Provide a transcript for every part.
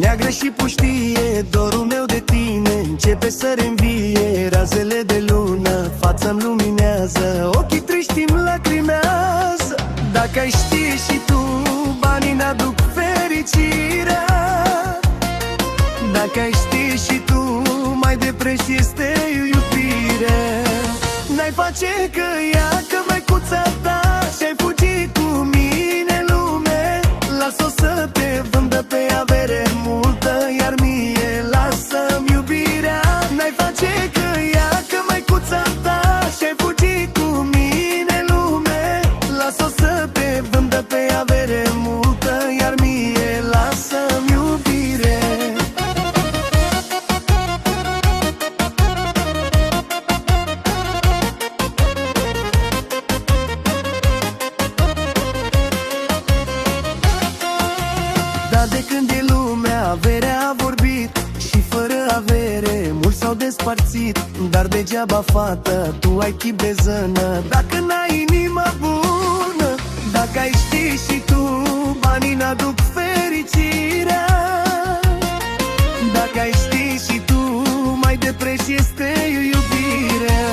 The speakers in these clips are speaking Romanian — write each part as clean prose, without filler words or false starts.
Neagră și puștie, dorul meu de tine începe să reînvie. Razele de lună, fața-mi luminează, ochii triști îmi lacrimează. Dacă ai ști și tu, banii n-aduc fericirea. Dacă ai ști și tu, mai de preț este iubire. N-ai face că ea, că măicuța ta, și-ai fugi cu mine în lume. Las-o să te vândă pe avere multă, iar mie lasă-mi iubirea. N-ai face că ea, că măicuța ta, și-ai fugi cu mine în lume. Las-o să te vândă pe avere multă, iar mie lasă-mi iubire. Dar de când e lumea, averea a vorbit, și fără avere mulți s-au despărțit. Dar degeaba, fată, tu ai chip de zână, dacă n-ai inima bună. Dacă ai ști și tu, banii n-aduc fericirea. Dacă ai ști și tu, mai de preț este iubirea.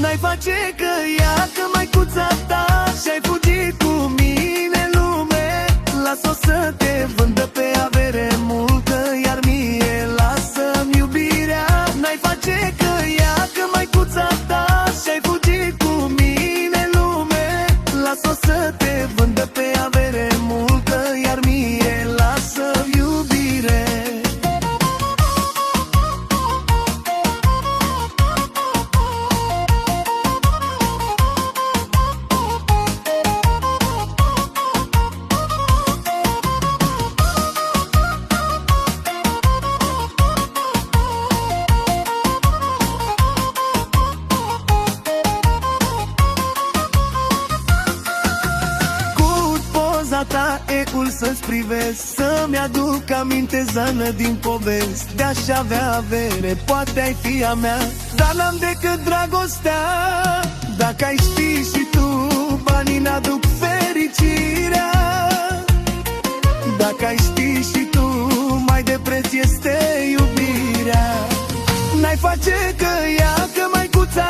N-ai face că ea, că măicuța ta, și-ai fugit cu mine în lume. Las-o să te vândă pe avere multă, iar mie lasă-mi iubirea. N-ai face că ea, că măicuța ta, și-ai fugit cu mine în lume. Las-o să te vândă pe avere multă, iar mie lasă-mi iubire. Ta, ecul să-ți privesc, să-mi aduc aminte zană din povesti. De-aș avea avere, poate ai fi a mea, dar n-am decât dragostea. Dacă ai ști și tu, banii n-aduc fericirea. Dacă ai ști și tu, mai de preț este iubirea. N-ai face că ea, că măicuța